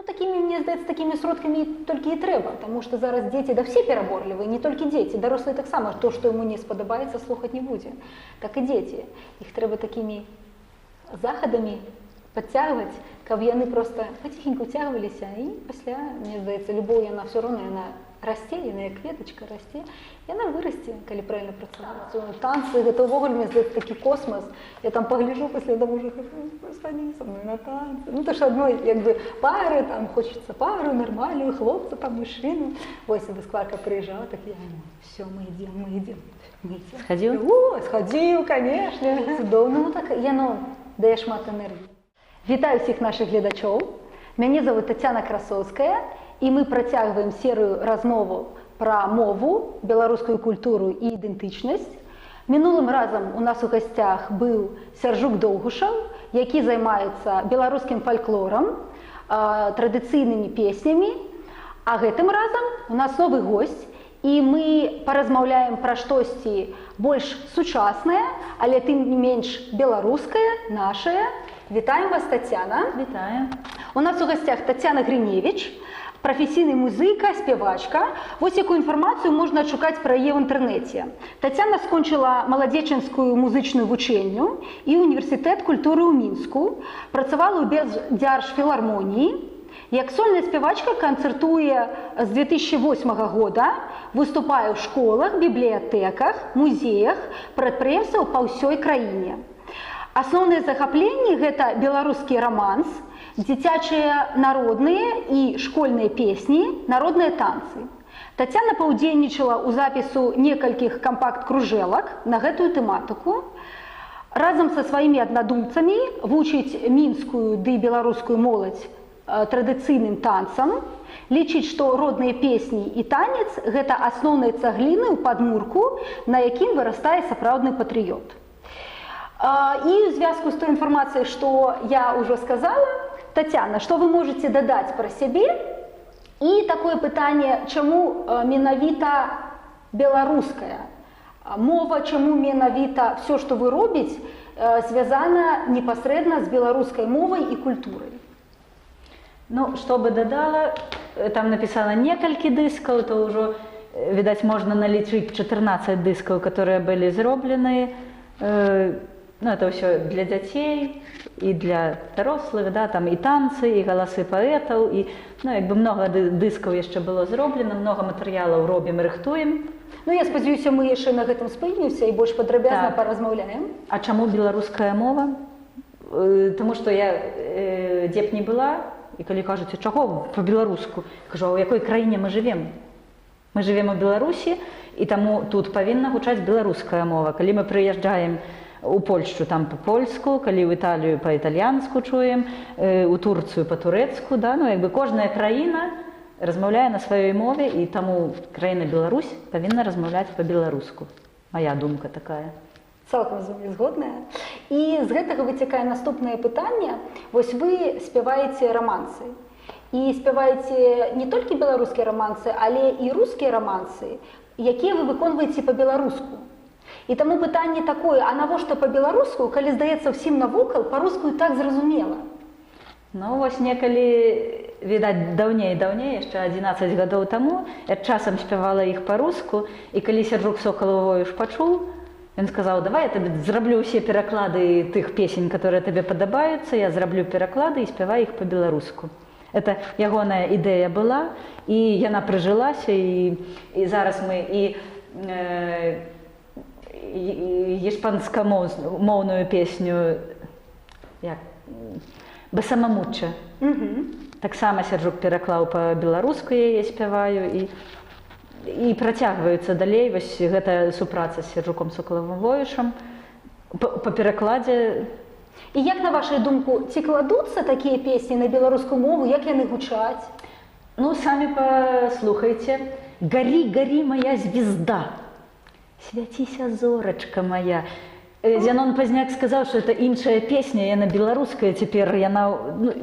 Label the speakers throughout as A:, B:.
A: такими, мне здаецца, такими сродками толькі і трэба, тому што зараз дзеці, да все пераборлівыя, не толькі дзеці, дарослыя таксама, то, што яму не спадабаецца, слухаць не будзе. Так і дзеці. Іх трэба такімі захадамі подцягваць, каб яны просто паціхеньку цягваліся, і пасля, мне здаецца, любоў яна все роўна, яна расце, яна як кветачка расце, яна вырасце, калі правильно працаваць. Танцы, гэта ўвогуле, мне здаецца, такі космас. Я там пагляджу пасля дома, уже сходи со мной на танцы. Ну, то ж одной, як бы, пары, там, хочется пару нормальную, хлопца, там, мужчину. Ось, і Скварка приезжала, так я, все, мы идем.
B: Сходил?
A: О, сходил, конечно. Цудоўна, ну так, яно дае шмат энергии. Вітаю всіх наших глядачоў. Мяне зовут Тацяна Красоўская, і мы працягваем серыю размоваў пра мову, беларускую культуру і ідэнтычнасць. Мінулым разам у нас у гасцях быў Сяржук Доўгушаў, які займаецца беларускім фальклорам, традыцыйнымі песнямі. А гэтым разам у нас новы госць, і мы паразмаўляем пра штосьці больш сучаснае, але тым не менш беларускае, нашае. Вітаем вас, Тацяна.
B: Вітаю.
A: У нас у гасцях Тацяна Гриневич, прафесійны музыка, спявачка. Вось якую інфармацыю можна адшукаць пра яе ў інтэрнэце. Тацяна скончыла маладзечанскую музычную вучэльню і універсітэт культуры ў Мінску, працавала ў Белдзяржфілармоніі. Як сольная спявачка канцэртуе з 2008 года, выступае ў школах, бібліятэках, музеях, прадпрыемствах па ўсёй краіне. Асноўныя захапленні гэта беларускі раманс, дзіцячыя народныя і школьныя песні, народныя танцы. Тацяна паўдзельнічала ў запісу некалькіх кампакт-кружэлак на гэтую тэматыку. Разам са сваімі аднадумцамі вучыць мінскую ды беларускую моладзь традыцыйным танцам, лічыць, што родныя песні і танец – гэта асноўныя цагліны ў падмурку, на якім вырастае сапраўдны патрыёт. І ў звязку з той інфармацыяй, што я ўжо сказала, Тацяна, што вы можаце дадаць пра сябе? І такое пытанне, чаму менавіта беларуская мова, чаму менавіта все, што вы робіць, звязана непасрэдна з беларускай мовай і культурай?
B: Ну, што бы дадала, там напісала некалькі дыскаў, то ўжо, відаць, можна налічыць 14 дыскаў, которые былі зроблены. Ну, это ўсё для дзяцей і для дарослых, да, там і танцы, і галасы паэтаў, і, ну, як бы много дыскаў яшчэ было зроблена, много матэрыялаў робім, рыхтуем.
A: Ну, я спадзяюся, мы яшчэ на гэтым спынімся і больш падрабязна паразмаўляем.
B: А чаму беларуская мова? Таму што я дзе б не была, і калі кажуць, чаго па-беларуску? Кажу, а ў якой краіне мы жывем? Мы жывем у Беларусі, і таму тут павінна гучаць беларуская мова. Калі мы прыязджаем у Польшчу, там па-польску, калі ў Італію па-італьянску чуем, у Турцыю па-турэцку, да? Ну, як бы кожная краіна размаўляе на сваёй мове, і таму краіна Беларусь павінна размаўляць па-беларуску. Мая думка такая.
A: Цалкам з вами згодная. І з гэтага выцякае наступнае пытанне. Вось вы спяваеце рамансы. І спяваеце не толькі беларускія рамансы, але і рускія рамансы, якія вы выконваеце па-беларуску. І таму пытанне такое, а навошта па-беларуску, калі здаецца ўсім навокал, па-руску і так зразумела?
B: Ну, вось некалі, відаць, даўней, яшчэ 11 гадоў таму, я часам спявала іх па-руску, і калі Сяржук Сокалавойш пачуў, ён сказаў, давай я табе зраблю ўсе пераклады тых песень, которые табе падабаюцца, я зраблю пераклады і спяваю іх па-беларуску. Это ягоная ідэя была, і яна прыжылася, і зараз мы і іспанскамоўную песню «Басамамучча». Таксама Сяржук пераклаў па-беларуску, яе спяваю, і працягваюцца далей вось гэтая супраца з Сяржуком Сокалавойшам па перакладзе.
A: І як, на вашу думку, ці кладуцца такія песні на беларускую мову, як яны гучаць?
B: Ну, самі паслухайце. «Гарі, гарі, моя звезда, свяціся, зорачка моя». Зянон Пазняк сказаў, што это іншая песня, яна беларуская цяпер, яна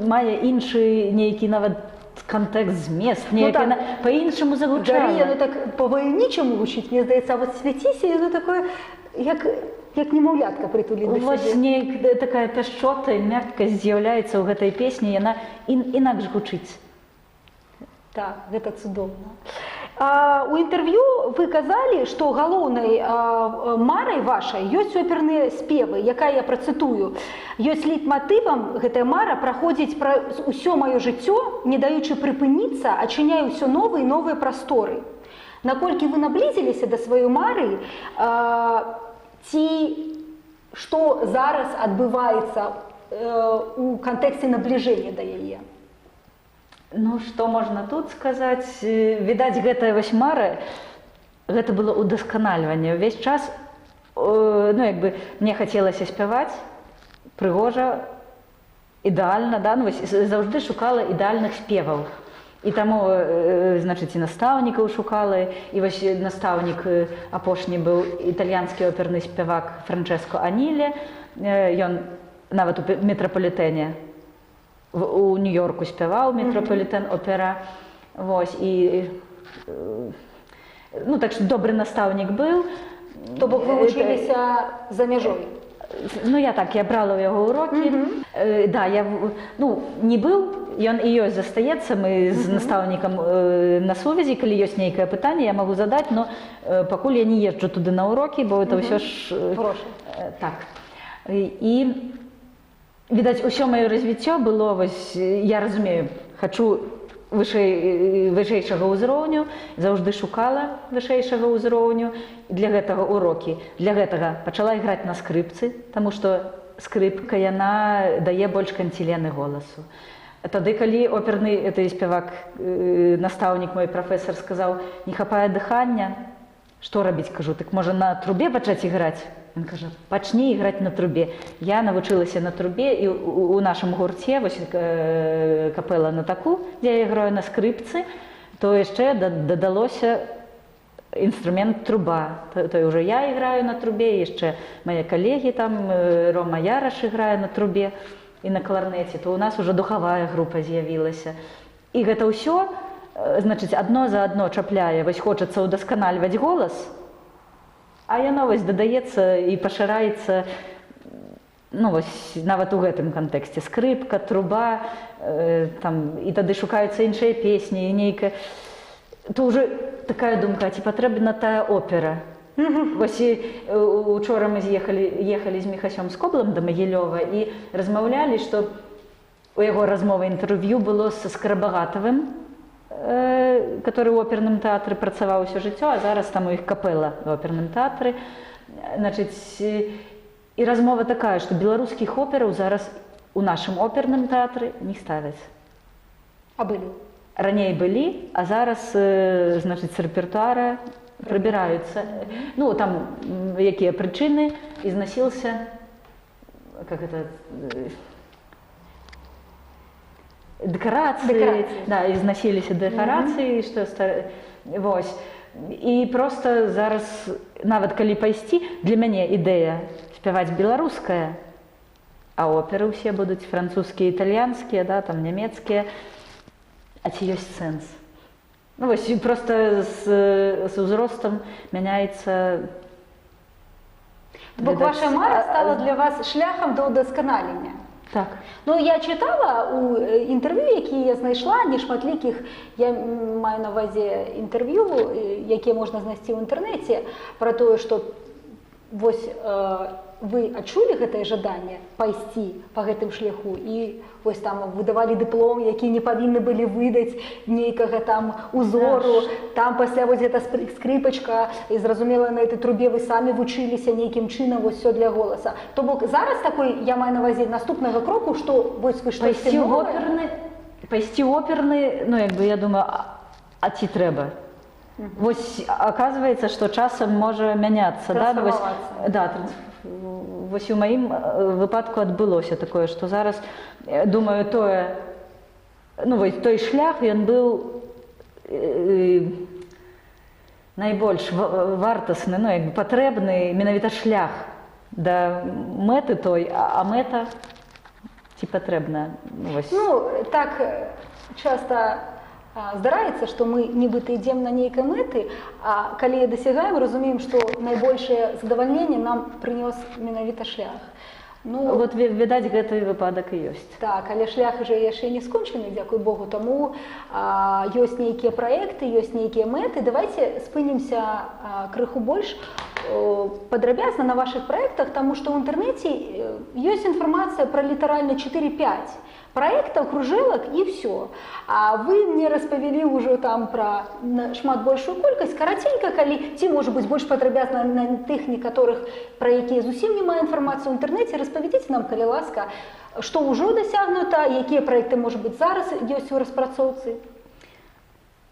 B: мае іншы нейкі нават контекст, змест, неяк яна па-іншаму загучала.
A: Гарі, яно так па-ваенічаму гучыць, мне здаецца, а вот свяціся, яно такое, як немаўлятка прытулі да сябе.
B: Вось нейк такая пяшчота і мяккасць з'яўляецца ў гэтай песні, яна інакш гучыць.
A: Так, гэта цудоўна. У інтэрв'ю вы казалі, што галоўнай марай вашай ёсць оперныя спевы, якая я працытую. Ёсць лейтматывам гэтая мара праходзіць праз усё маё жыццё, не даючы прыпыніцца, адчыняе ўсё новыя і новыя прасторы. Наколькі вы наблізіліся да сваёй мары, ці што зараз адбываецца у кантэксце набліжэння да яе?
B: Ну, што можна тут сказаць? Відаць, гэтая вось мара, гэта было удасканальванне. Увесь час, ну, як бы, мне хацелася спяваць прыгожа, ідэальна, да? Ну, вось, заўжды шукала ідэальных спеваў. І таму, значыць, і настаўнікаў шукала, і вось настаўнік апошні быў італьянскі оперны спявак Франчэско Аніле, ён нават у метрапалітэне у Нью-Йорку спяваў, метрапалітэн опера, вось, і, ну, так што добры настаўнік быў.
A: То бок вы вучыліся за мяжой?
B: Ну, я брала ў яго урокі. Да, я, ну, не быў, ён і ёсць застаецца, мы з настаўнікам на сувязі, калі ёсць нейкае пытанне, я магу задаць, но пакуль я не езджу туды на урокі, бо это ўсё ж...
A: Грошы.
B: Так. І, відаць, усё маё развіццё было, вось, я разумею, хачу вышэйшага ўзроўню, заўжды шукала вышэйшага ўзроўню, для гэтага урокі. Для гэтага пачала іграць на скрыпцы, таму што скрыпка, яна дае больш канцілены голасу. Тады, калі оперны спявак, настаўнік мой прафесар сказаў, не хапае дыхання, што рабіць, кажу, так можа на трубе пачаць іграць? Ён кажа, пачні іграць на трубе. Я навучылася на трубе, і у нашым гурце, вось капэла на таку, дзе я іграю на скрыпцы, то яшчэ дадалося інструмент труба. То ўжо я іграю на трубе, яшчэ мае калегі там, Рома Яраш іграе на трубе і на кларнеце, то у нас ужо духавая група з'явілася. І гэта ўсё, значыць, адно за адно чапляе, вось хочацца ўдасканальваць голас, а яно вось дадаецца і пашыраецца, ну, вось, нават у гэтым кантэксце. Скрыпка, труба, там, і тады шукаюцца іншыя песні, і нейкая... То ўжо такая думка, ці патрэбна тая опера? Вось учора мы ехалі з Міхасём Скоблам да Магілёва і размаўлялі, што у яго размова інтэрв'ю было са Скарабагатавым, который ў оперным тэатры працаваў усё жыццё, а зараз там у іх капэла ў оперным тэатры. Значыць, і размова такая, што беларускіх операў зараз у нашым оперным тэатры не ставяць.
A: А былі?
B: Раней былі, а зараз, значыць, з рэпертуара прыбіраюцца. Ну, там, якія прычыны, износился, как это... Декорации, да, износились декорации, что вось. І просто зараз, нават калі пайсці, для мяне ідэя спяваць беларускае, а оперы ўсе будуць французскія, італьянскія, да, там нямецкія. А ці ёсць сэнс? Ну вось, просто з узростам мяняецца.
A: Бо ваша мара стала для вас шляхам до удасканалення.
B: Так.
A: Ну, я читала у інтерв'ю, які я знайшла, нешматлікіх, я маю на увазі інтерв'ю, які можна знайти в інтернеті, про те, що вось вы адчулі гэтае жаданне пайсці па гэтым шляху і вось там выдавалі дыплом, які не павінны былі выдаць нейкага там узору, там пасля вось гэта скрыпачка, і зразумела, на этой трубе вы самі вучыліся нейкім чынам вось все для голаса. То бок зараз такой, я маю на увазі наступнага кроку, што вось вы штосьці новае?
B: Пайсці ў оперны, ну як бы я думаю, а ці трэба? Вось оказывается, што часам можа мяняцца, да, вось, да, вось у маім выпадку адбылося такое, што зараз, думаю, тое, ну вось той шлях, ён быў найбольш вартасны, ну як бы патрэбны менавіта шлях да мэты той, а мэта ці патрэбна?
A: Ну, так часта здараецца, што мы нібыта ідзем на нейкай мэты, а калі я дасягаем, разумеем, што найбольшае задавальненне нам прынёс менавіта шлях. Ну,
B: Вот, відаць, гэты выпадак і ёсць.
A: так, але шлях уже яшчэ не скончаны, дзякуй Богу, таму ёсць нейкія праекты, ёсць нейкія мэты. Давайте спынімся крыху больш падрабязна на вашых праектах, таму што ў інтэрнэце ёсць інфармацыя пра літаральна 4-5 проектаў, кружэлак і все. А вы мне распавялі ўжо там пра шмат большую колькасць. Караценька, калі ці можа быць больш падрабязна на тых некаторых, пра якія зусім не мае інфармацыі ў інтэрнэце, распавядзіце нам, калі ласка, што ўжо дасягнута, якія праекты, можа быць, зараз ёсць у распрацоўцы.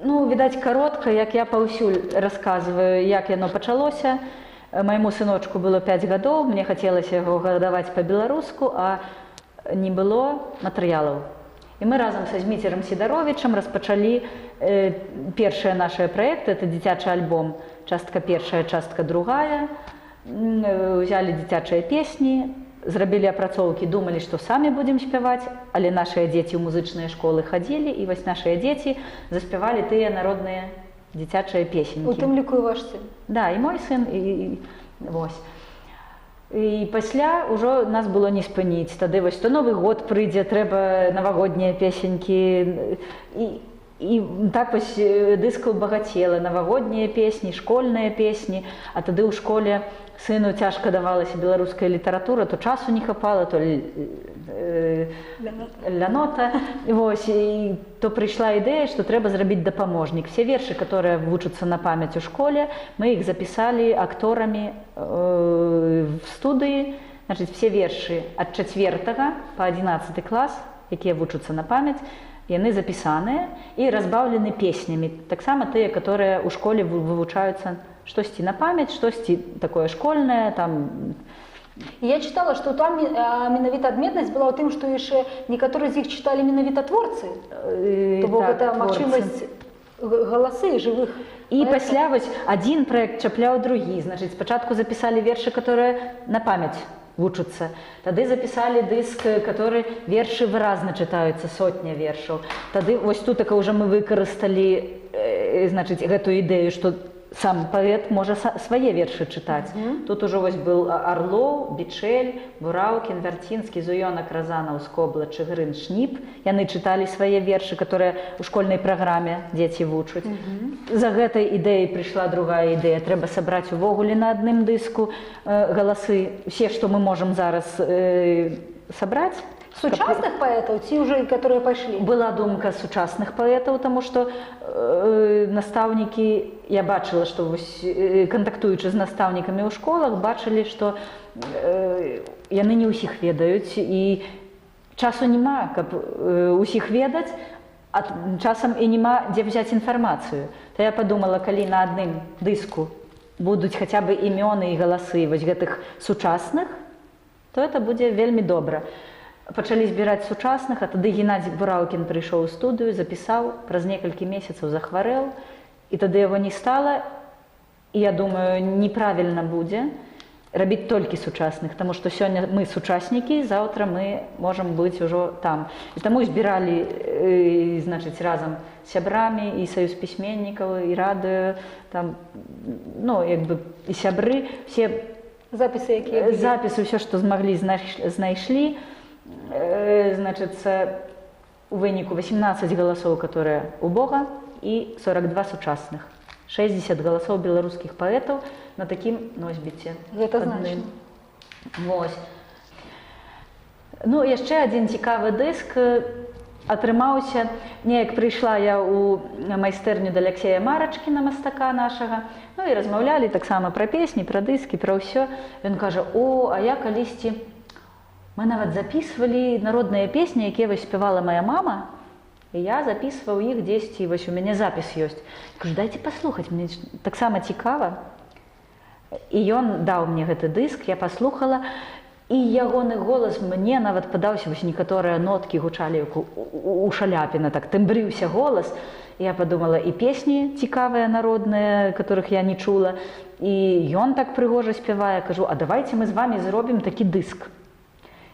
B: Ну, відаць, каротка, як я паўсюль расказваю, як яно пачалося. Майму сыночку было 5 гадоў, мне хацелася яго гадаваць па-беларуску, а не было матэрыялаў. І мы разам са Зміцерам Сідаровічам распачалі першыя нашыя праекты, это дзіцячы альбом, частка першая, частка другая. Узялі дзіцячыя песні, зрабілі апрацоўкі, думалі, што самі будзем спяваць, але нашыя дзеці ў музычныя школы хадзілі, і вось нашыя дзеці заспявалі тыя народныя дзіцячыя песенькі.
A: У тым ліку і ваш сын.
B: Да, і мой сын, і вось. І пасля ўжо нас было не спыніць. Тады вось то Новы год прыйдзе, трэба навагоднія песенькі. І так вось дыскаў багацела, навагоднія песні, школьныя песні. А тады ў школе сыну цяжка давалася беларуская літаратура, то часу не хапала, то лянота. Вось, і то прыйшла ідэя, што трэба зрабіць дапаможнік. Все вершы, которые вучацца на памяць у школе, мы іх запісалі акторамі в студыі. Значыць, все вершы ад 4 па 11 клас, якія вучацца на памяць, яны запісаныя і разбаўлены песнямі. Таксама тыя, которые ў школе вывучаюцца штосьці на памяць, штосьці такое школьнае, там.
A: Я читала, што там менавіта адметнасць была ў тым, што яшчэ некаторыя з іх чыталі менавіта творцы. То бок гэта магчымасць галасы жывых.
B: І пасля вось адзін праект чапляў другі. Значыць, спачатку запісалі вершы, которые на памяць вучацца. Тады запісалі дыск, который вершы выразна чытаюцца, сотня вершаў. Тады вось тут ўжо мы выкарысталі, значыць, гэтую ідэю, што сам паэт можа свае вершы чытаць. Тут ужо вось был Арлоў, Бичель, Бураўкін, Вярцінскі, Зуёнак, Разанаў, Скобла, Чыгрын, Шніп. Яны чыталі свае вершы, которые ў школьнай праграме дзеці вучаць. За гэтай ідэяй прыйшла другая ідэя. Трэба сабраць увогуле на адным дыску галасы, усе, што мы можам зараз сабраць.
A: Сучасных паэтаў ці ўжо, которые пайшлі?
B: Была думка сучасных паэтаў, таму што настаўнікі, я бачыла, што кантактуючы з настаўнікамі ў школах, бачылі, што яны не ўсіх ведаюць, і часу няма, каб усіх ведаць, а часам і няма, дзе взяць інфармацыю. То я падумала, калі на адным дыску будуць хаця бы імёны і галасы вось гэтых сучасных, то это будзе вельмі добра. Пачалі збіраць сучасных, а тады Геннадзій Бураўкін прыйшоў у студыю, запісаў, праз некалькі месяцаў захварэў, і тады яго не стала. І я думаю, неправільна будзе рабіць толькі сучасных, таму што сёння мы сучаснікі, заўтра мы можам быць ужо там. І таму збіралі, значыць, разам з сябрамі і саюз пісьменнікаў, і радыё, там, ну, як бы, і сябры, все
A: запісы, якія
B: запісы, ўсё, што змаглі, знайшлі. Значыцца, у выніку 18 галасоў, которые у Бога, і 42 сучасных. 60 галасоў беларускіх паэтаў на такім носьбіце.
A: Гэта значна.
B: Вось. Ну, яшчэ адзін цікавы дыск атрымаўся. Неяк прыйшла я ў майстэрню да Аляксея Марачкіна, мастака нашага, ну і размаўлялі таксама пра песні, пра дыскі, пра ўсё. Ён кажа: «О, а я калісьці... Мы нават записывали народныя песні, якія вось спявала моя мама, і я записываў іх дзесьці, вось у мяне запіс ёсць. Я кажу: дайце паслухаць, мне таксама цікава. І ён даў мне гэты дыск, я паслухала, і ягоны голас мне нават падаўся, вось некаторыя ноткі гучалі у Шаляпіна, так тэмбрыўся голас. Я подумала, і песні цікавыя народныя, которых я не чула, і ён так прыгожа спявае. Кажу: а давайте мы з вами зробім такі дыск.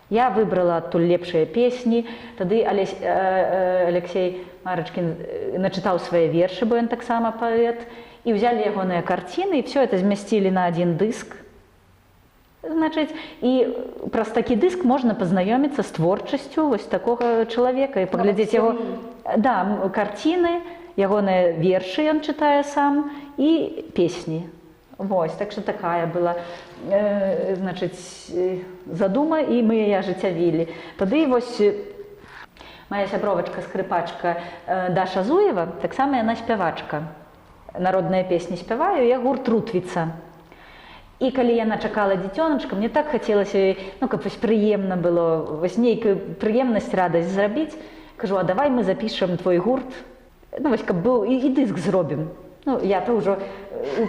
B: Я выбрала адтуль лепшыя песні, тады Аляксей Марачкін начытаў свае вершы, бо ён таксама паэт, і ўзялі ягоныя карціны, і все это змясцілі на адзін дыск. Значыць, і праз такі дыск можна пазнаёміцца з творчасцю вось такога чалавека і паглядзець яго карціны, ягоныя вершы ён чытае сам і песні. Вось, так што такая была значыць, задума, і мы яе ажыццявілі. Тады вось моя сябровачка, скрыпачка Даша Зуева, таксама яна спявачка. Народныя песні спяваю, я гурт «Рутвіца». І калі яна чакала дзіцёначка, мне так хацелася, ну, каб вось прыемна было, вось нейкую прыемнасць, радасць зрабіць. Кажу, а давай мы запішам твой гурт, ну, вось, каб быў, і дыск зробім. Ну, я-то ўжо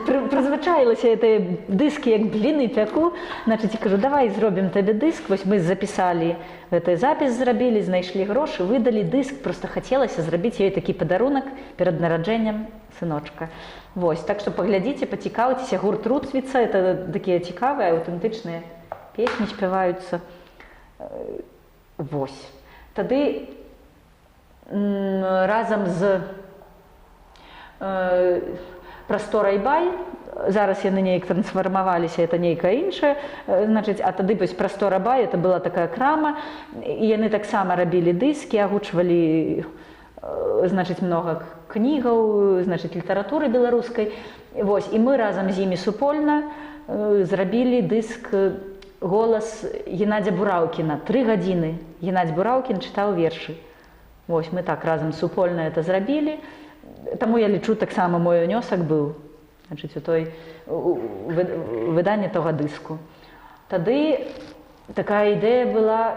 B: прызвычаілася гэтыя дыскі, як бліны пяку. Значыць, кажу, давай зробім табе дыск. Вось мы запісалі гэты запіс, зрабілі, знайшлі грошы, выдалі дыск. Проста хацелася зрабіць ёй такі падарунак перад нараджэннем сыночка. Вось, так што паглядзіце, пацікаўцеся, гурт «Рутвіца». Это такія цікавыя, аўтэнтычныя песні спяваюцца. Вось. Тады разам з «Прасторай Бай», зараз яны неяк трансфармаваліся, это нейкае іншае, значыць, а тады вось «Прастора Бай» это была такая крама, і яны таксама рабілі дыскі, агучвалі, значыць, многа кнігаў, значыць, літаратуры беларускай. Вось, і мы разам з імі супольна зрабілі дыск «Голас» Геннадзя Бураўкіна. 3 гадзіны Геннадзь Бураўкін чытаў вершы. Вось, мы так разам супольна это зрабілі. Таму я лічу, таксама мой унёсак быў, значыць, у той выданні того дыску. Тады такая ідэя была,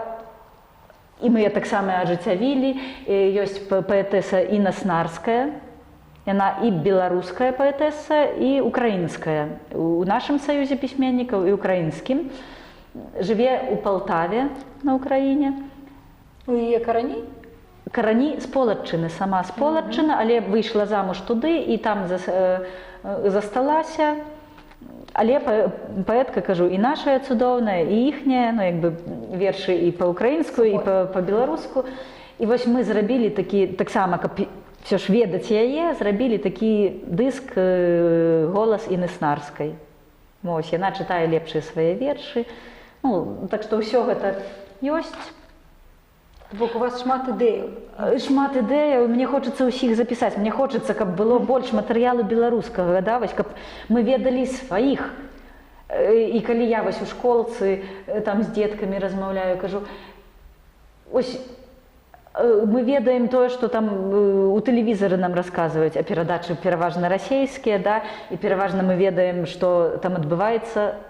B: і мы таксама ажыццявілі. Ёсць паэтэса Інна Снарская, яна і беларуская паэтэса, і украінская. У нашым саюзе пісьменнікаў і украінскім. Жыве ў Палтаве на Ўкраіне.
A: У яе карані?
B: Карані з Полаччыны, сама з Полаччыны, але выйшла замуж туды і там засталася. Але паэтка, кажу, і нашая цудоўная, і іхняя, ну, як бы вершы і па-украінску, і па-беларуску. І вось мы зрабілі такі, таксама, каб ўсё ж ведаць яе, зрабілі такі дыск «Голас» Інны Снарскай. Вось, яна чытае лепшыя свае вершы. Ну, так што ўсё гэта ёсць.
A: Бок у вас шмат ідэяў.
B: Шмат ідэяў, мне хочацца ўсіх запісаць. Мне хочацца, каб было больш матэрыялу беларускага, да, вось, каб мы ведалі сваіх. І калі я вось у школцы там з дзеткамі размаўляю, кажу, ось мы ведаем тое, што там у тэлевізары нам расказваюць, а перадачы пераважна расейскія, да, і пераважна мы ведаем, што там адбываецца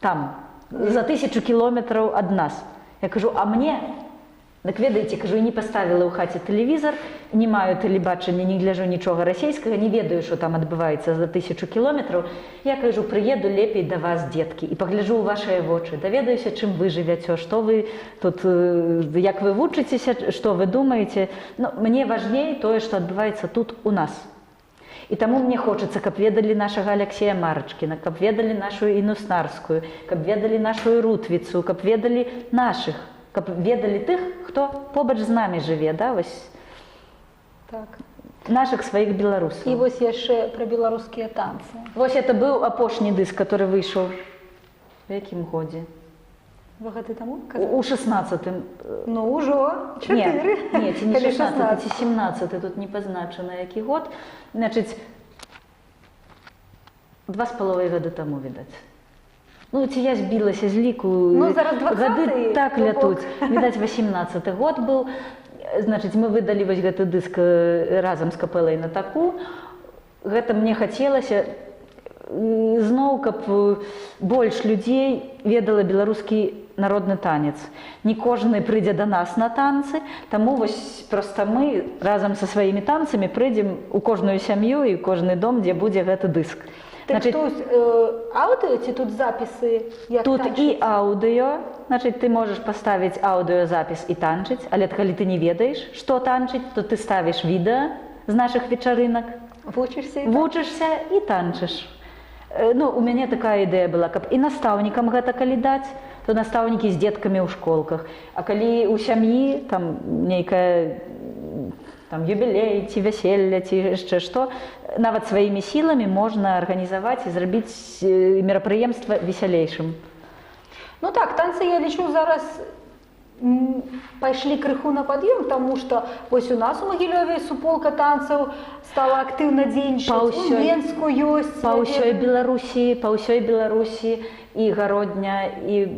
B: там, за 1000 кілометраў ад нас. Я кажу, а мне... Так ведаеце, кажу, не паставіла ў хаце тэлевізар, не маю тэлебачання, не гляджу нічога расейскага, не ведаю, што там адбываецца за 1000 кілометраў. Я, кажу, прыеду лепей да вас, дзеткі, і пагляджу ў вашыя вочы, даведаюся, чым вы жывяце, што вы тут, як вы вучыцеся, што вы думаеце. Ну, мне важней тое, што адбываецца тут у нас. І таму мне хочацца, каб ведалі нашага Аляксея Марачкіна, каб ведалі нашу Інну Снарскую, каб ведалі нашу Рутвіцу, каб ведалі нашых. Каб ведалі тых, хто побач з намі жыве, да, вось,
A: так.
B: Нашых сваіх беларусаў.
A: І вось яшчэ пра беларускія танцы.
B: Вось это быў апошні дыск, который выйшаў. У якім годзе?
A: Вы гады таму казалі?
B: У 16-м.
A: Ну, ужо 4.
B: Не, ці не 16, ці 17, тут не пазначана, які год. Значыць, 2,5 гады таму, відаць. Ну, ці я збілася з ліку,
A: ну, зараз 20-й,
B: гады так лятуць. Відаць, 18-й год быў. Значыць, мы выдалі вось гэты дыск разам з капэлай на таку. Гэта мне хацелася зноў, каб больш людзей ведала беларускі народны танец. Не кожны прыйдзе да нас на танцы, таму вось проста мы разам са сваімі танцамі прыйдзем у кожную сям'ю і кожны дом, дзе будзе гэты дыск.
A: Так, значит, аудио ці тут записи? Як
B: тут
A: танчить?
B: І аудио, значить, ти можеш поставити аудіозапис і танчить, але коли ти не ведаєш, що танчить, то ти ставиш відео з наших вечеринок, вучишся і танчиш. Ну, у мяне такая ідэя была, каб і настаўнікам гэта калі даць, то настаўнікі з дзеткамі ў школках, а калі у сям'і там нейкая там юбілей ці вяселля ці яшчэ што, нават сваімі сіламі можна арганізаваць і зрабіць мерапрыемства весялейшым.
A: Ну так, танцы, я лічу, зараз пайшлі крыху на пад'ём, таму што вось у нас у Магілёве суполка танцаў стала актыўна дзейнічаць, у Менску ёсць.
B: Па ўсёй Беларусі і Гародня, і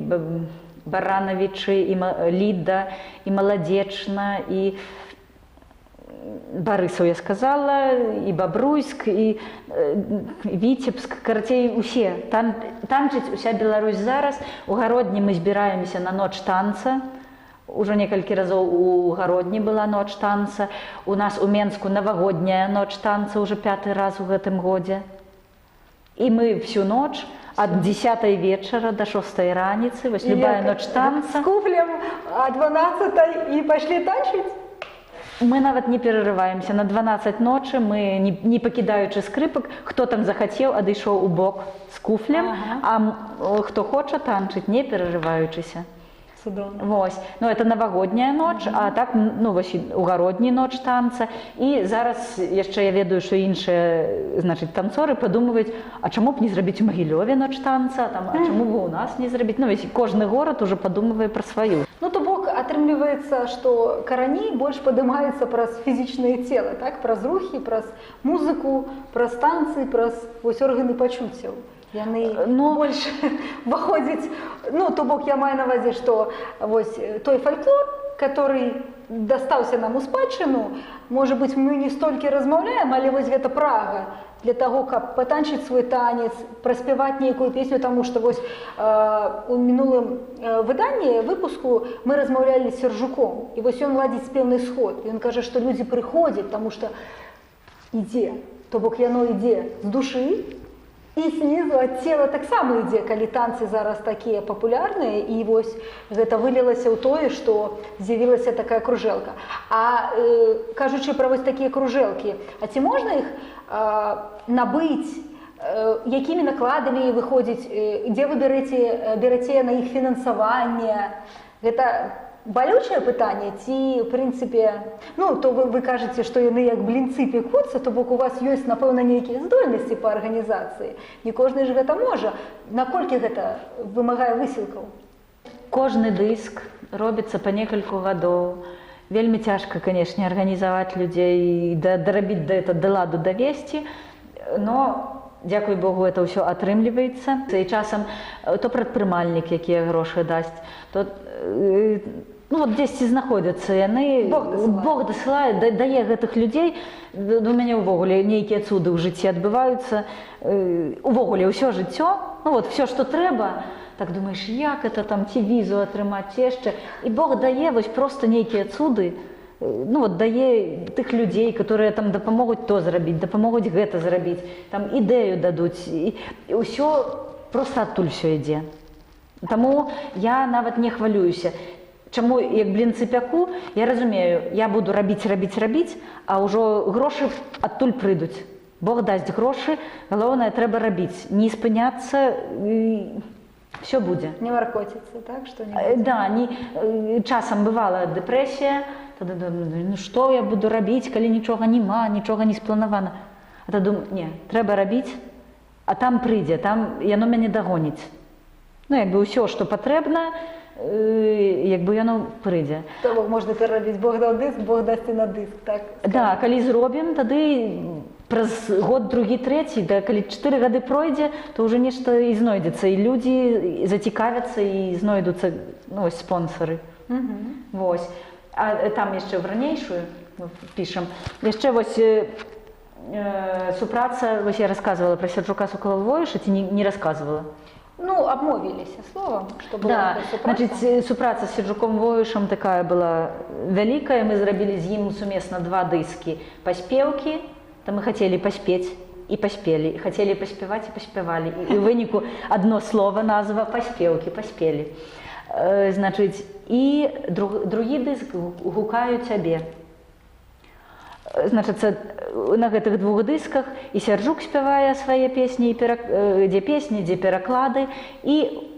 B: Баранавічы, і Ліда, і Маладзечна, і Барысаў, я сказала, і Бабруйск, і Віцебск, карацей, усе. Танчыць уся Беларусь зараз. У Гародні мы збіраемся на ноч танца. Ужо некалькі разоў у Гародні была ноч танца. У нас у Менску навагодняя ноч танца, уже 5-й раз у гэтым годзе. І мы всю ноч ад 10-й вечара до 6-й раніцы, вось любая ноч танца.
A: З куфлем а 12-й і пайшлі танчыць?
B: Мы нават не перарываемся. На 12 ночы мы, не пакідаючы скрыпак, хто там захацеў, адышоў у бок з куфлем, а хто хоча танчыць, не перарываючыся.
A: Цудоўна.
B: Вось. Ну, это навагодняя ноч, а так, ну, вось у Гародні ноч танца. І зараз яшчэ я ведаю, што іншыя, значыць, танцоры падумваюць, а чаму б не зрабіць у Магілёве ноч танца, там, а чаму б у нас не зрабіць? Ну, вось кожны горад ужо падумвае пра сваю.
A: Ну, то бок, атрымліваецца, што карані больш падымаюцца праз фізічнае цела, так? Праз рухі, праз музыку, праз танцы, праз вось органы пачуццяў. Яны больш выходзяць, ну, то бок, я маю на ўвазе, што вось той фальклор, который дастаўся нам у спадчыну, можа быць, мы не столькі размаўляем, але вось гэта прага для таго, каб патанчыць свой танец, праспяваць нейкую песню, таму што вось у мінулым выданні, выпуску, мы размаўлялі з Сержуком, і вось ён ладзіць спеўны сход. Ён кажа, што людзі прыходзяць, таму што ідзе, то бок яно ідзе з душы, і снізу ад цела таксама ідзе, калі танцы зараз такія папулярныя, і вось гэта вылілася ў тое, што з'явілася такая кружэлка. А кажучы пра вось такія кружэлкі, а ці можна іх набыць, якімі накладамі выходзіць, дзе вы бераце на іх фінансаванне? Гэта балючае пытанне ці, в прынцыпе, ну, то вы кажаце, што яны як блінцы пекуцца, то бок у вас ёсць, напэўна, нейкія здольнасці па арганізацыі. Не кожны ж гэта можа. Наколькі гэта вымагае высілкаў?
B: Кожны дыск робіцца па некалькі гадоў. Вельмі цяжка, канешне, арганізаваць людзей, дарабіць да ладу давесці, но, дзякуй Богу, это ўсё атрымліваецца. І часам то прадпрымальнік, якія грошы дасць, то ну, вот дзесьці знаходзяцца яны, Бог дасылае, дае гэтых людзей. У мяне ўвогуле нейкія цуды ў жыцці адбываюцца, увогуле ўсё жыццё, ну вот, все, што трэба, так думаеш, як это там, ці візу атрымаць, ці яшчэ. І Бог дае вось проста нейкія цуды, ну вот дае тых людзей, которые там дапамогуць то зрабіць, дапамогуць гэта зрабіць, там ідэю дадуць, і ўсё проста адтуль все ідзе. Таму я нават не хвалююся. Чаму, як блінцы пяку, я разумею, я буду рабіць, а ўжо грошы адтуль прыйдуць. Бог дасць грошы, галоўнае, трэба рабіць. Не спыняцца, все будзе.
A: Не маркоціцца, так?
B: Да, часам бывала дэпрэсія, тады думаю, ну што я буду рабіць, калі нічога няма, нічога не спланавана. А тады думаю, не, трэба рабіць, а там прыйдзе, там яно мяне дагоніць. Ну, як бы ўсё, што патрэбна, як бы яно прыйдзе.
A: То бок можна перарабіць, Бог даў дыск, Бог дасць і на дыск, так?
B: Да, калі зробім, тады праз год, другі, трэці, да, калі 4 гады пройдзе, то ўжо нешта і знойдзецца, і людзі зацікавяцца, і знойдуцца, ну, спонсары. Вось. А там яшчэ в ранейшую пішам. Яшчэ вось супраца, вось я рассказывала пра Сержука Соколова-Воюша, ці не рассказывала?
A: Ну, обмовились словом, что была
B: да, значит, супраца с Сержуком Воюшем такая была великая. Мы зрабілі з ім сумесна 2 дыскі паспеўкі, там мы хотели паспець і паспелі, хотели паспяваць і паспявалі. І ў выніку одно слово, назва паспеўкі, паспелі. Значит, і другі дыск гукаю цябе. Значит, на гэтых 2 дысках і Сержук спявае свае песні, дзе песні, дзе пераклады, і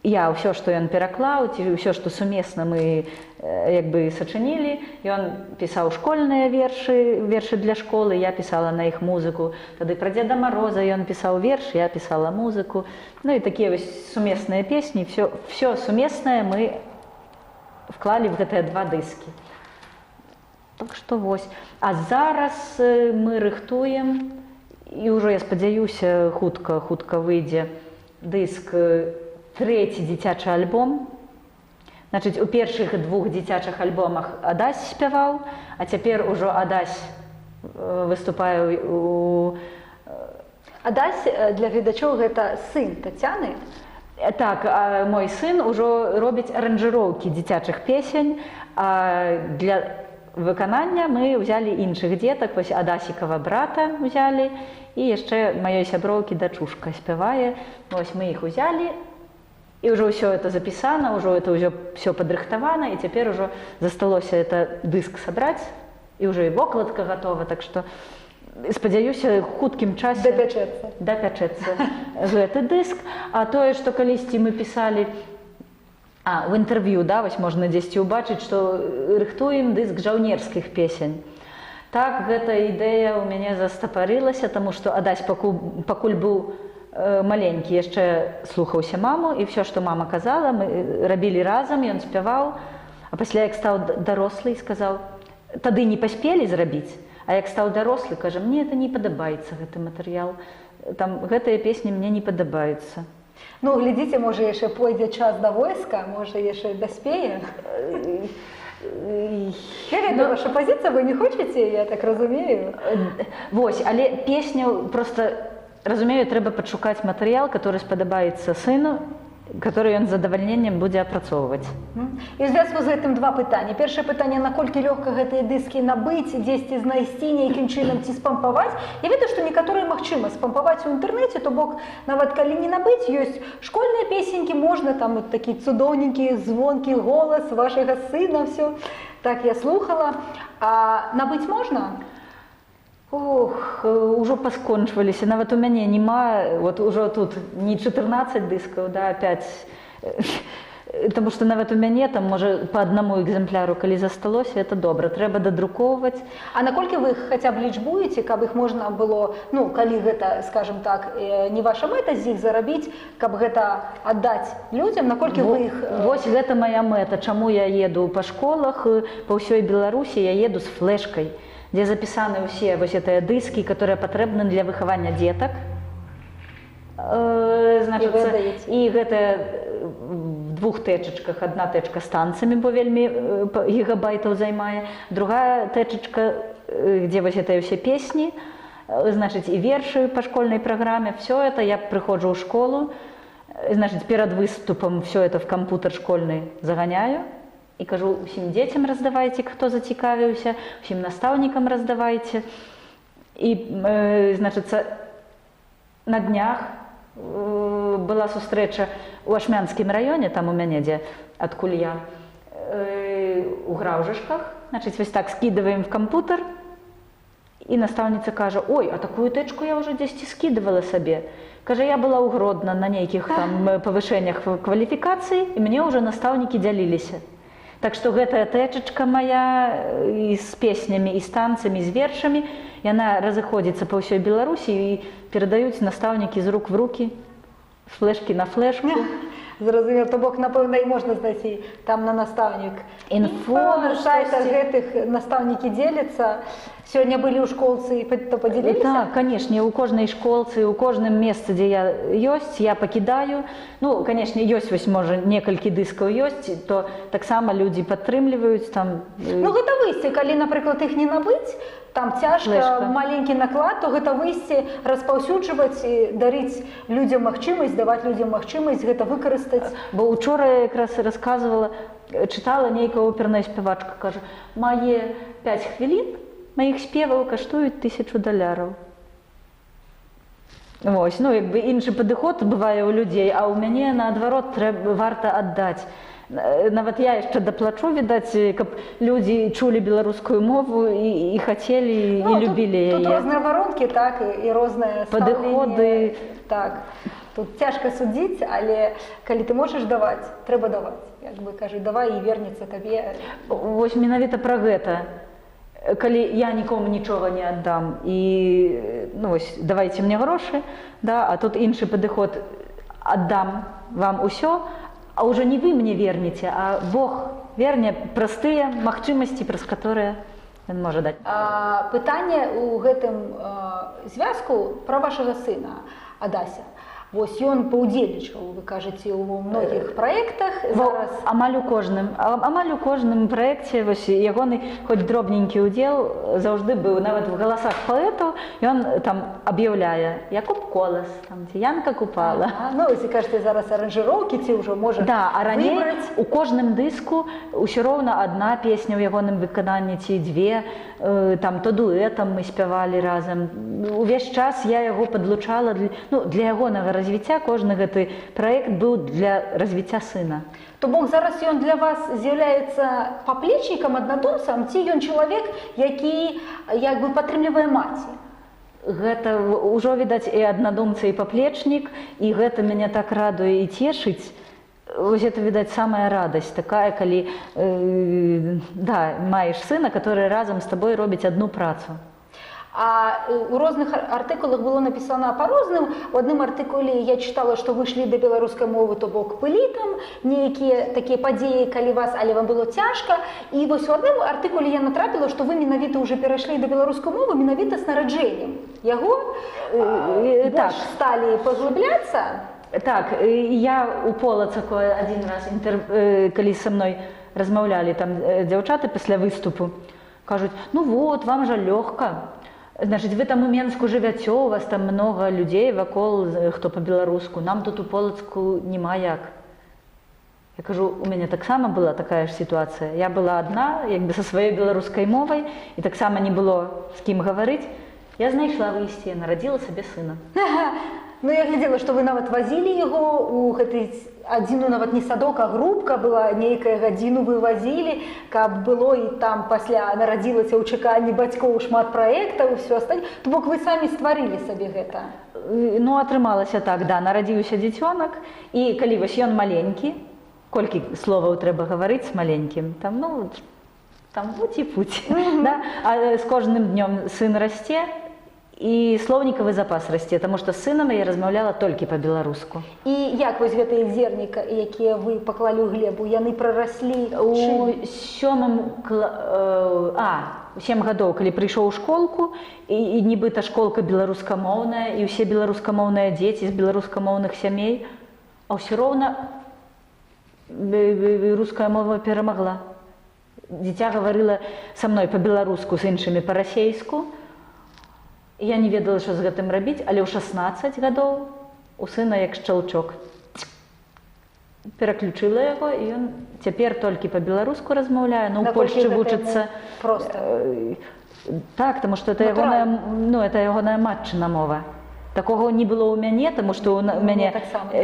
B: я ўсё, што ён пераклаў, ці ўсё, што сумесна мы як бы сачынілі. Ён пісаў школьныя вершы для школы, я пісала на іх музыку. Тады пра Дзеда Мароза ён пісаў верш, я пісала музыку. Ну і такія вось сумесныя песні, все сумеснае мы вклалі в гэтыя два дыскі. Так што вось. А зараз мы рыхтуем, і ўжо, я спадзяюся, хутка выйдзе дыск, трэці дзіцячы альбом. Значыць, у першых двух дзіцячых альбомах Адась спяваў, а цяпер ужо Адась выступае у...
A: Адась для гледачоў гэта сын Тацяны.
B: Так, мой сын ужо робіць аранжыроўкі дзіцячых песень, а для выканання мы ўзялі іншых дзетак, вось Адасікава брата ўзялі, і яшчэ маёй сяброўкі дачушка спявае. Вось мы іх узялі, і ўжо ўсё это запісана, ўжо это ўсё падрыхтавана, і цяпер ужо засталося это дыск сабраць, і ўжо і вокладка гатова, так што спадзяюся, хуткім часе дапячэцца гэты дыск. А тое, што калісьці мы пісалі в інтэрв'ю, да, вось можна дзесьці ўбачыць, што рыхтуем дыск жаўнерскіх песень. Так, гэта ідэя ў мяне застапарылася, таму што Адась пакуль быў маленькі, яшчэ слухаўся маму, і ўсё, што мама казала, мы рабілі разам, ён спяваў. А пасля, як стаў дарослы, сказаў, тады не паспелі зрабіць, а як стаў дарослы, кажа, мне это не падабаецца, гэты матэрыял. Там гэтыя песні мне не падабаюцца.
A: Ну, глядзіце, можа, яшчэ пойдзе час да войска, можа, яшчэ даспее. Гэта ваша пазіцыя, вы не хочаце, я так разумею?
B: Вось, але песню проста, разумею, трэба падшукаць матэрыял, который спадабаецца сыну, который ён з задавальненнем будзе апрацоўваць.
A: І ў звязку з гэтым два пытанні. Першае пытанне, наколькі лёгка гэтыя дыскі набыць, дзесьці знайсці, нейкім чынам ці спампаваць. Я ведаю, што некаторыя магчыма спампаваць у інтэрнэце, то бок, нават калі не набыць, ёсць школьныя песенькі, можна там такі цудоўненькі, звонкі голас вашага сына, всё. Так я слухала. А набыць можна?
B: Ох, ужо паскончваліся, нават у мяне няма, вот ужо тут не 14 дыскаў, да, 5, таму што нават у мяне там, можа, па аднаму экземпляру, калі засталося, это добра, трэба дадрукоўваць.
A: А наколькі вы іх хаця б лічбуеце, каб іх можна было, ну, калі гэта, скажем так, не ваша мэта з іх зарабіць, каб гэта аддаць людзям, наколькі вы іх...
B: Вось гэта моя мэта, чаму я еду па школах, па ўсёй Беларусі, я еду з флешкай, дзе запісаны ўсе вось гэтыя дыскі, которые патрэбны для выхавання дзетак. І гэта в двух тэчачках. Адна тэчка з танцамі, бо вельмі гігабайтаў займае. Другая тэчачка, дзе вось гэтыя ўсе песні, значыць, і вершы па школьнай праграме. Всё это я прыходжу ў школу, значыць, перад выступам всё это в кампутер школьны заганяю. І кажу, усім дзецям раздавайце, хто зацікавіўся, усім настаўнікам раздавайце. І, значыцца, на днях была сустрэча ў Ашмянскім раёне, там у мяне, дзе адкуль я, у Граўжышках. Значыць, вось так скідываем в кампутер, і настаўніца кажа, ой, а такую тэчку я ўжо дзесьці скідывала сабе. Кажа, я была ў Гродна на нейкіх там павышэннях кваліфікацыі, і мне ўжо настаўнікі дзяліліся. Так што гэтая тэчачка моя і з песнямі, і з танцамі, з вершамі, яна разыходзіцца па ўсёй Беларусі і перадаюць настаўнікі з рук в рукі, з флешкі на флешку.
A: Зразумела, то бок, напэўна, і можна знайсці там на настаўнік.
B: Інфо,
A: на сайтах гэтых настаўнікі дзеляцца. Сёння былі ў школцы, то падзяліліся?
B: Так, канешне, у кожнай школцы, у кожным месцы, дзе я ёсць, я пакідаю. Ну, канешне, ёсць, вось, можа, некалькі дыскаў ёсць, то таксама людзі падтрымліваюць там.
A: Ну, гэта выйсце, калі, напрыклад, іх не набыць, там цяжка, маленькі наклад, то гэта выйсце распаўсюджваць і дарыць людзям магчымасць, даваць людзям магчымасць гэта выкарыстаць.
B: Бо учора я якраз расказвала, чытала нейкая оперная спявачка, кажа, мае 5 хвілін маіх спеваў каштуюць $1000. Вось, ну, як бы іншы падыход бывае ў людзей, а ў мяне, наадварот, варта аддаць. Нават я яшчэ даплачу, відаць, каб людзі чулі беларускую мову і хацелі, і любілі яе.
A: Тут розныя варонкі, так, і розныя
B: падыходы.
A: Так. Тут цяжка судзіць, але калі ты можаш даваць, трэба даваць. Як бы кажуць, давай і вернецца табе.
B: Вось менавіта пра гэта. Калі я нікому нічога не аддам і ну, вось, давайце мне грошы, да, а тут іншы падыход, аддам вам усё, а ўжо не вы мне вернеце, а Бог верне праз тыя магчымасці, праз которые ён можа даць.
A: Пытанне ў гэтым звязку пра вашага сына Адася. Вось ён паўдзельнічаў, вы кажаце, у многіх праектах зараз.
B: Амаль у кожным праекце вось ягоны хоць дробненькі ўдзел заўжды быў, нават в галасах паэтаў ён там аб'яўляе Якуб Колас, там ці Янка Купала.
A: Ну, вось і кажаце, зараз аранжыроўкі ці ўжо можа
B: да, а раней
A: выбраць.
B: У кожным дыску ўсё роўна адна песня ў ягоным выкананні ці дзве, там то дуэтам мы спявалі разам. Увесь час я яго падлучала для ягонага развіцця, кожны гэты праект быў для развіцця сына.
A: То бок зараз ён для вас з'яўляецца паплечнікам, аднадумцам, ці ён чалавек, які як бы падтрымлівае маці?
B: Гэта ўжо відаць і аднадумца, і паплечнік, і гэта мяне так радуе і цешыць. Вось это, відаць, самая радасць такая, калі маеш сына, который разам з табой робіць адну працу.
A: А у розных артыкулах было напісана па-розным. У адным артыкуле я чытала, што вы ішлі да беларускай мовы, то бок былі там нейкія такія падзеі, калі вас, але вам было цяжка. І вось у адным артыкуле я натрапіла, што вы менавіта ўжо перайшлі да беларускай мовы менавіта з нараджэннем яго, больш сталі паглыбляцца.
B: Так, я у Полацаку адзін раз, калі са мной размаўлялі там дзяўчаты пасля выступу, кажуць, ну вот, вам жа лёгка. Значыць, вы там у Менску жывяце, у вас там многа людзей вакол, хто па-беларуску, нам тут у Полацку няма як. Я кажу, у мяне таксама была такая ж сітуацыя. Я была адна, як бы са сваёй беларускай мовай, і таксама не было з кім гаварыць. Я знайшла выйсце, нарадзіла сабе сына.
A: Ну, я глядзела, што вы нават вазілі яго у гэты адзіну нават не садок, а групка была, нейкая гадзіну вы вазілі, каб было і там пасля нарадзілася ў чаканні бацькоў шмат праектаў, усё астатняе. То бок вы самі стварылі сабе гэта?
B: Ну, атрымалася так, да, нарадзіўся дзіцёнак, і калі вось ён маленькі, колькі словаў трэба гаварыць з маленькім, там, ну, там пуці-пуці, да? А з кожным днём сын расце, і слоўнікавы запас расце, таму што з сынам я размаўляла толькі па-беларуску.
A: І як вось гэтыя зерніка, якія вы паклалі ў глебу, яны прараслі?
B: У 7 гадоў, калі прыйшоў у школку, і нібыта школка беларускамоўная, і ўсе беларускамоўныя дзеці з беларускамоўных сямей, а ўсё роўна руская мова перамагла. Дзіця гаварыла са мной па-беларуску, з іншымі па-расейску. Я не ведала, што з гэтым рабіць, але ў 16 гадоў у сына як шчаўчок. Пераключыла яго, і ён цяпер толькі па-беларуску размаўляе, но ў Польшчы вучыцца.
A: Проста.
B: Так, таму што это ягоная матчына мова. Такога не было ў мяне, таму што ў мяне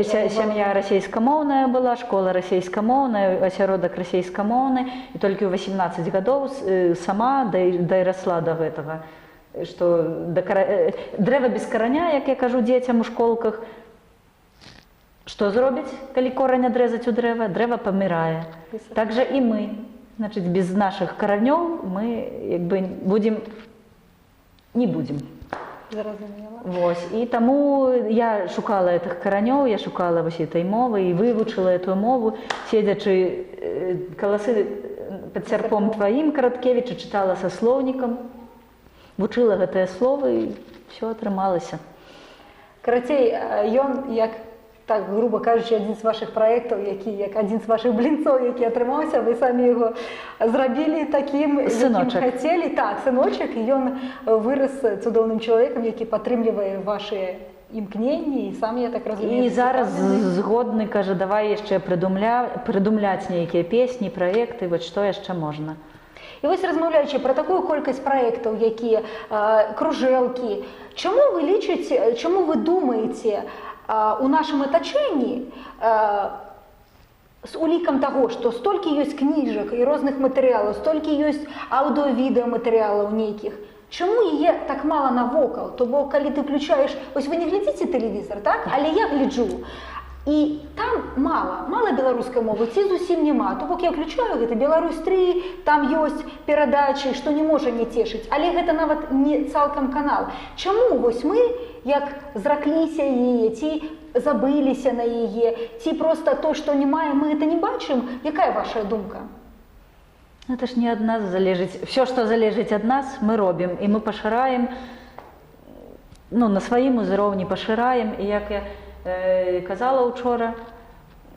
B: сям'я расейскамоўная была, школа расейскамоўная, асяродак расейскамоўны, і толькі ў 18 гадоў сама дайрасла да гэтага. Што дрэва без караня, як я кажу дзецям у школках, што зробіць, калі корань адрэзаць у дрэва? Дрэва памірае. Так жа і мы. Значыць, без нашых каранёў мы як бы не будзем.
A: Зразумела.
B: Вось. І таму я шукала гэтых каранёў, я шукала вось этой мовы і вывучыла эту мову, седзячы каласы пад сярпом тваім Караткевіча, чытала са слоўнікам, вучыла гэтыя словы, і ўсё атрымалася.
A: Карацей, ён, як, так, груба кажучы, адзін з вашых праектаў, як адзін з вашых блінцоў, які атрымаўся, вы самі яго зрабілі такім, якім хацелі. Так, сыночак, і ён вырас цудоўным чалавекам, які падтрымлівае вашы імкненні, і сам, я так разумею.
B: І зараз згодны, кажа, давай яшчэ прыдумляць нейкія песні, праекты, вось што яшчэ можна.
A: І вось размаўляючы пра такую колькасць праектаў, якія кружэлкі, чаму вы думаеце у нашым атачэнні з улікам таго, што столькі ёсць кніжак і розных матэрыялаў, столькі ёсць аўдыё-відэаматэрыялаў нейкіх, Чому її так мало навокал? Тобто, коли ти включаєш, ось ви не глядите телевізор, так? Але я гляджу. І там мало беларускай мовы, ці зусім няма. То бок я включаю, гэта Беларусь-3, там ёсць перадачы, што не можа не цешыць, але гэта нават не цалкам канал. Чаму вось мы, як зракліся яе, ці забыліся на яе, ці проста то, што не маем, мы гэта не бачым? Якая ваша думка?
B: Это ж не ад нас залежыць. Все, што залежыць ад нас, мы робім, і мы пашыраем, ну, на сваім узроўні пашыраем, і як я казала учора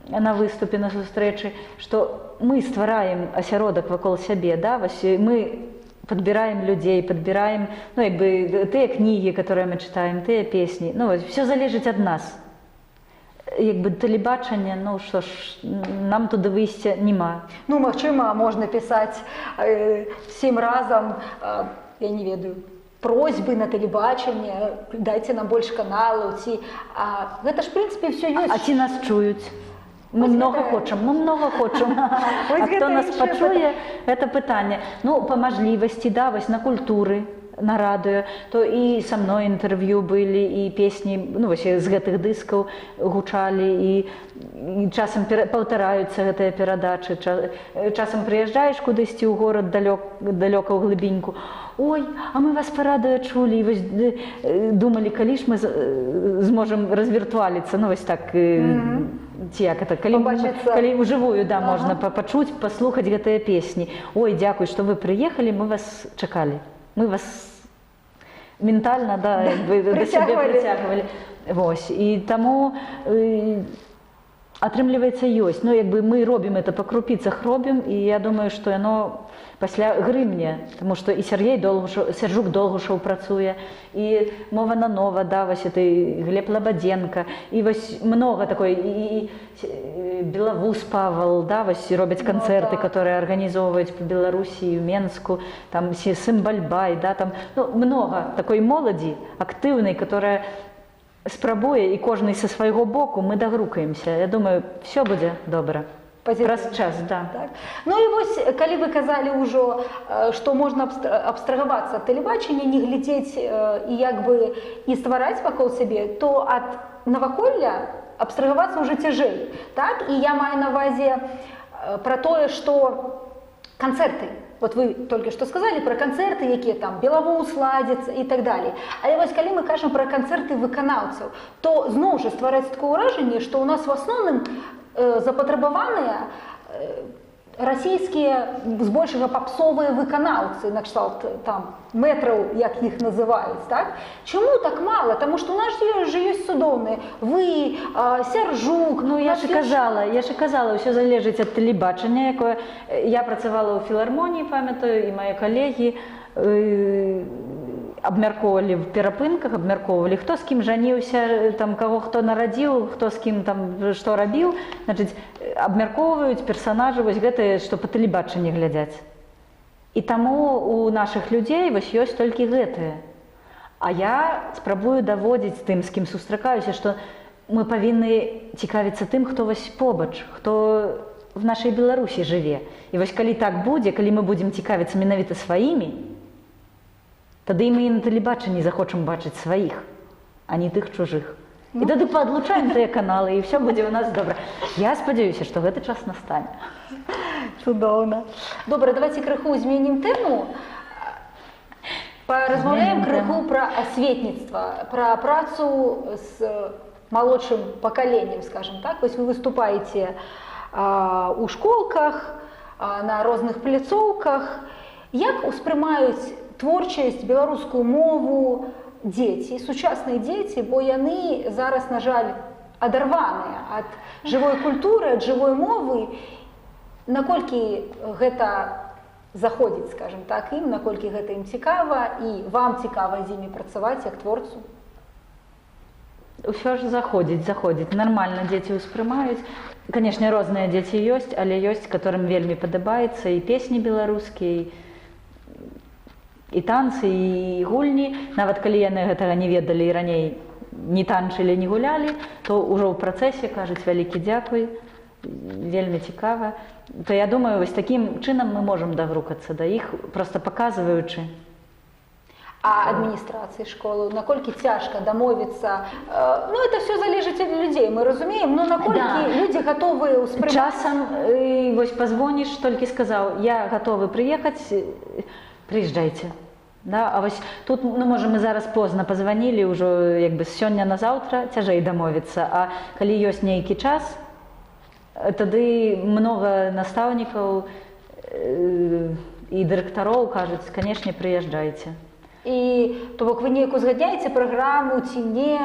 B: на выступе, на сустрэчы, што мы ствараем асяродак вакол сябе, да? Вось мы падбіраем людзей, падбіраем, ну, як бы, тыя кнігі, которые мы чытаем, тыя песні, ну, вось, все залежыць ад нас. Як бы тэлебачанне, ну, што ж, нам туды выйсця няма.
A: Ну, магчыма, можна пісаць всім разам, я не ведаю, просьбы на тэлебачанне, дайце нам больш каналаў, ці... Гэта ж, в прынцыпе, все ёсць.
B: А ці нас чуюць? Мы много хочам, мы много хочам. А хто нас пачуе, гэта пытанне. Ну, па мажлівасці, да, вось на культуры, на радыё, то і са мной інтэрв'ю былі, і песні, ну, вось з гэтых дыскаў гучалі, і часам паўтараюцца гэтыя перадачы. Часам прыязджаеш кудысьці ў горад далёка ў глыбіньку, ой, а мы вас па радыё чулі, і вось думалі, калі ж мы зможам развіртуаліцца, ну, вось так, ці як это, калі ўжывую, да, можна пачуць, паслухаць гэтыя песні. Ой, дзякуй, што вы прыехалі, мы вас чакалі. Мы вас ментальна, да, да сябе прыцягвалі. Вось, і таму атрымліваецца ёсць. Ну, як бы мы робім это, па крупіцах робім, і я думаю, што яно пасля грымне, таму што і Сяржук Долгушаў працуе, і Мова на Нова, да, вось это Глеб Лабадзенка, і вось много такой, і Белавуз Павал, да, вось робяць канцэрты, которые арганізоўваюць па Беларусі, в Менску, там Сымбальбай, да, там, ну, много такой моладзі актыўнай, которая спрабуе, і кожны са свайго боку мы дагрукаемся. Я думаю, все будзе добра. Праз час, да.
A: Так. Ну і вось, калі вы казалі ўжо, што можна абстрагавацца ад тэлебачання, не глядзець і як бы і ствараць вакол сябе, то ад наваколля абстрагавацца ўжо цяжэй. Так? І я маю на ўвазе пра тое, што канцэрты, вот вы толькі што сказалі пра канцэрты, якія там Белавуз ладзяцца і так далей. Але вось калі мы кажам пра канцэрты выканаўцаў, то зноў жа ствараць такое ўражанне, што ў нас в асноўным запатрабаваныя расійскія збольшага папсовыя выканаўцы, накшталт там мэтраў, як іх называюць, так? Чаму так мала? Таму што у нас же ёсць цудоўныя. Вы, Сяржук...
B: Ну, я ж казала, ўсё залежыць ад тэлебачання, якое... Я працавала ў філармоніі, памятаю, і мае калегі абмяркоўвалі в перапынках, абмяркоўвалі, хто з кім жаніўся, там, каго хто нарадзіў, хто з кім там што рабіў, значыць, абмяркоўваюць персанажы, вось гэтыя, што па тэлебачанні глядзяць. І таму у нашых людзей вось ёсць толькі гэтыя. А я спрабую даводзіць тым, з кім сустракаюся, што мы павінны цікавіцца тым, хто вось побач, хто в нашай Беларусі жыве. І вось калі так будзе, калі мы будзем цікавіцца менавіта сваімі, тады мы і на тэлебачанні захочам бачыць сваіх, а не тых чужых. І тады паадлучаем тыя каналы, і ўсё будзе ў нас добра. Я спадзяюся, што гэты час настане.
A: Цудоўна. Добра, давайте крыху зменім тэму. Паразмаўляем крыху пра асветніцтва, пра працу з малодшым пакаленнем, скажем так. Вось вы выступаеце у школках, на розных пляцоўках. Як успрымаюць творчасць, беларускую мову дзеці, сучасныя дзеці, бо яны зараз, на жаль, адарваныя ад жывой культуры, ад жывой мовы. Наколькі гэта заходзіць, скажем так, ім, наколькі гэта ім цікава, і вам цікава з імі працаваць як творцу?
B: Усё ж заходзіць. Нармальна дзеці ўспрымаюць. Канешне, розныя дзеці ёсць, але ёсць, которым вельмі падабаецца і песні беларускія, і танцы, і гульні. Нават калі яны гэтага не ведалі і раней не танчылі, не гулялі, то ўжо ў працэсе кажуць вялікі дзякуй, вельмі цікава. То я думаю, вось такім чынам мы можам дагрукацца да іх, проста паказваючы.
A: А адміністрації школи, наколькі цяжка дамовіцца? Ну, это все залежыць ад людзей, мы разумеем, но наколькі люди готовы ўспрымаць?
B: Часам, вось позвонишь, толькі сказаў, я готовы прыехаць, прыязджайце. Да? А вось тут, ну, можа, мы зараз позна позвонілі, ўжо як бы з сёння на заўтра цяжэй дамовіцца, а калі ёсць нейкі час, тады много настаўнікаў і дырэктароў кажуць, канешне, прыязджайце.
A: І, то бок, вы неяк узгадняеце праграму ці не?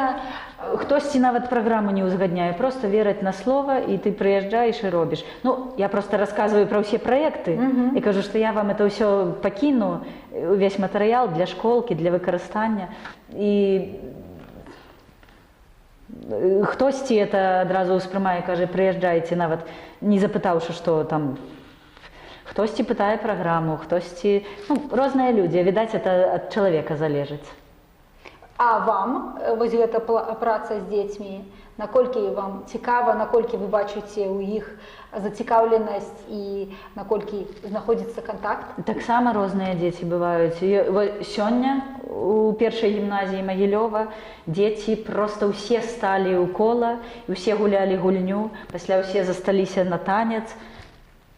B: Хтосьці нават праграму не ўзгадняе, просто вераць на слова, і ты прыязджаеш і робіш. Ну, я просто расказваю пра ўсе праекты і кажу, што я вам это ўсё пакіну, увесь матэрыял для школкі, для выкарыстання. І хтосьці это адразу ўспрымае, кажа, прыязджайце, нават не запытаўшы, што там. Хтосьці пытае праграму, хтосьці, ну, розныя людзі, відаць, это ад чалавека залежыць.
A: А вам вось гэта праца з дзецьмі, наколькі вам цікава, наколькі вы бачыце ў іх зацікаўленасць і наколькі знаходзіцца кантакт?
B: Таксама розныя дзеці бываюць. Сёння у першай гімназіі Магілёва дзеці проста ўсе сталі ў кола, і ўсе гулялі гульню, пасля ўсе засталіся на танец.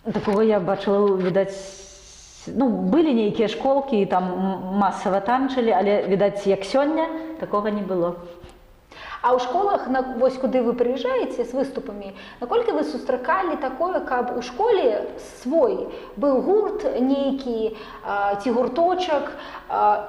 B: Такого я бачыла, відаць, ну, былі нейкія школкі, там масава танчылі, але, відаць, як сёння, такога не было.
A: А ў школах, вось куды вы прыязджаеце з выступамі, наколькі вы сустракалі такое, каб у школе свой быў гурт нейкі, ці гурточак,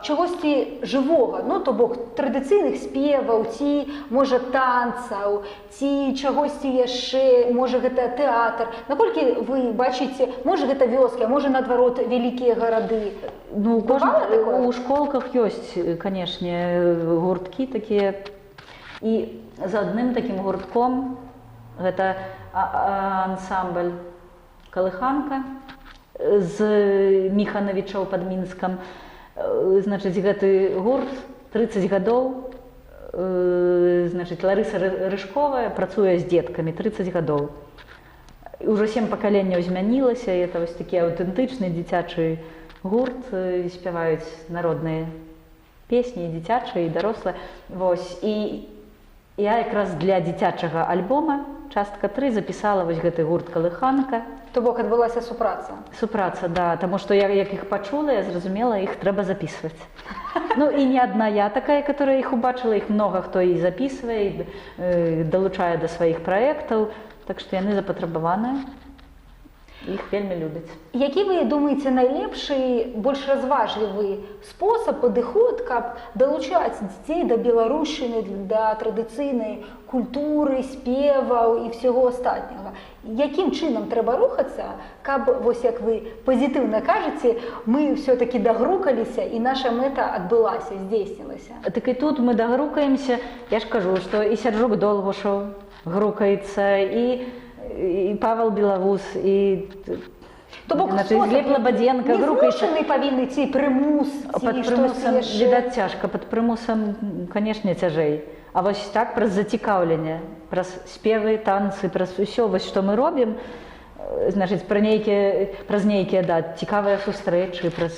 A: чагосьці жывога, ну, то бок традыцыйных спеваў, ці, можа, танцаў, ці чагосьці яшчэ, можа, гэта тэатр. Наколькі вы бачыце, можа, гэта вёскі, а можа, наадварот, вялікія гарады?
B: Ну, у школках ёсць, канешне, гурткі такія. І за адным такім гуртком, гэта ансамбль «Калыханка» з Міханавічоў пад Мінскам. Значыць, гэты гурт 30 гадоў, значыць, Ларыса Рыжковая працуе з дзеткамі 30 гадоў. Ужо 7 пакаленняў змянілася, і это вось такі аўтэнтычны дзіцячы гурт, спяваюць народныя песні, і дзіцячыя, і дарослыя. Вось, і я якраз для дзіцячага альбома частка 3 запісала вось гэты гурт «Калыханка».
A: То бок адбылася супраца?
B: Супраца, да, таму што як іх пачула, я зразумела, іх трэба запісваць. Ну і не адна я такая, которая іх убачыла, іх многа хто і запісвае, далучае да сваіх праектаў, так што яны запатрабаваныя. Іх вельмі любяць.
A: Які вы думаеце найлепшы, больш разважлівы спосаб, падыход, каб далучаць дзяцей да беларушчыны, да традыцыйнай культуры, спеваў і ўсяго астатняга? Якім чынам трэба рухацца, каб, вось як вы пазітыўна кажаце, мы ўсё-такі дагрукаліся і наша мэта адбылася, здзейснілася?
B: Так і тут мы дагрукаемся, я ж кажу, што і Сяржук Долгушаў грукаецца, і Павел Белавус, і Глеб Лабадзенко грукаецца.
A: Незмушаны павінны ці прымус, ці штосьці яшчэ?
B: Відаць, цяжка. Пад прымусам, канешне, цяжэй. А вось так, праз зацікаўленне, праз спевы, танцы, праз усё, вось што мы робім, значыць, праз нейкія, да, цікавыя сустрэчы, праз,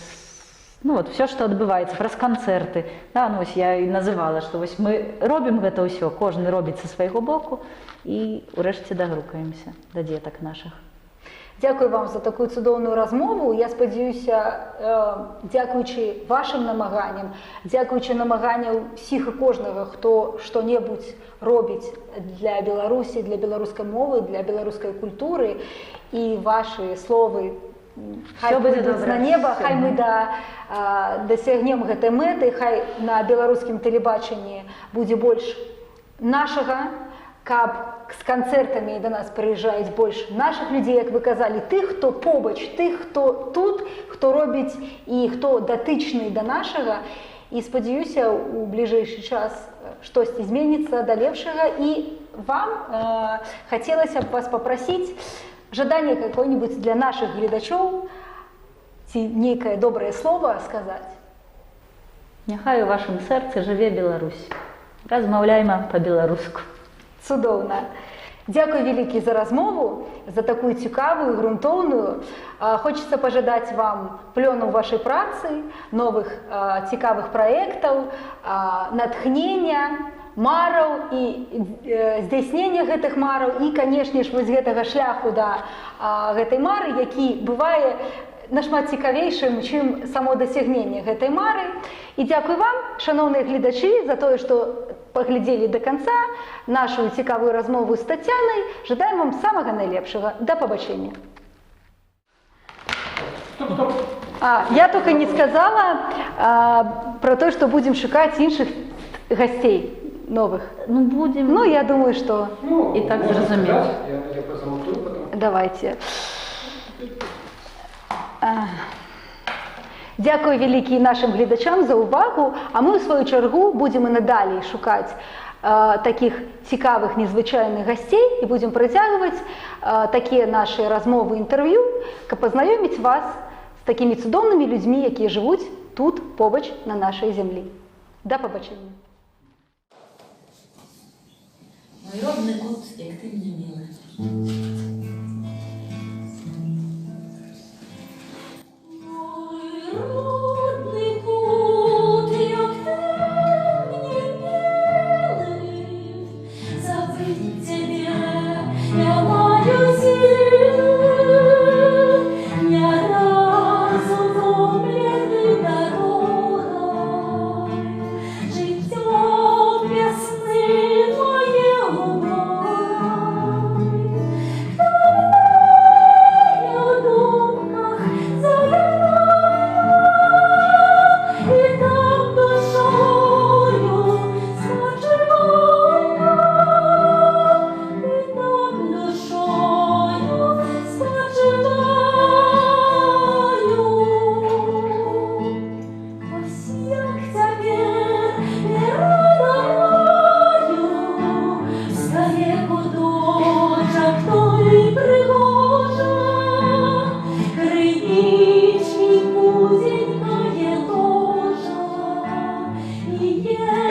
B: ну, вот, всё, што адбываецца, праз канцэрты. Да, ну, вось я і называла, што вось мы робім гэта ўсё, кожны робіць са свайго боку, і ўрэшце дагрукаемся да дзетак нашых.
A: Дзякую вам за такую цудоўную размову. Я спадзяюся, дзякуючы вашым намаганням, дзякуючы намаганняў усіх і кожнага, хто што-небудзь робіць для Беларусі, для беларускай мовы, для беларускай культуры, і вашы словы хай пойдуць на неба, хай мы дасягнем гэтай мэты, хай на беларускім тэлебачанні будзе больш нашага, каб з канцэртамі да нас прыязджаюць больш нашых людзей, як вы казалі, тых, хто побач, тых, хто тут, хто робіць і хто датычны да нашага. І спадзяюся, у бліжэйшы час штосьці зменіцца да лепшага. І вам хацелася б вас папрасіць жаданне какое-нибудь для нашых гледачоў ці нейкае добрае слово сказаць.
B: Няхай у вашым сэрцы жыве Беларусь. Размаўляйма па-беларуску.
A: Цудоўна. Дякую велике за розмову, за таку цікаву, ґрунтовну. Хочеться пожадати вам пльону вашої праці, нових цікавих проєктів, натхнення, мараў і здзяйснення гэтых мараў і, канешне ж, вось гэтага шляху да гэтай мары, які бывае нашмат цікавейшым, чым само дасягненне гэтай мары. І дзякую вам, шановныя гледачы, за тое, што паглядзелі до конца нашу цікавую размову з Тацянай. Жадаем вам самага найлепшага. Да пабачэння. Я только не сказала про то, что будем шукать іншых гостей новых.
B: Ну, будем.
A: Ну, я думаю, что...
B: И так зразумею.
C: Я позамотую потом.
A: Давайте. Дякую великі нашим глядачам за увагу, а ми, у свою чергу, будемо і надалі шукати таких цікавих, незвичайних гостей і будемо притягувати такі наші розмови, інтерв'ю, каб познайомити вас з такими цудовними людьми, які живуть тут, побач, на нашій землі. До побачення.
D: Мой родний кут, як ти мені мила.
E: Yeah.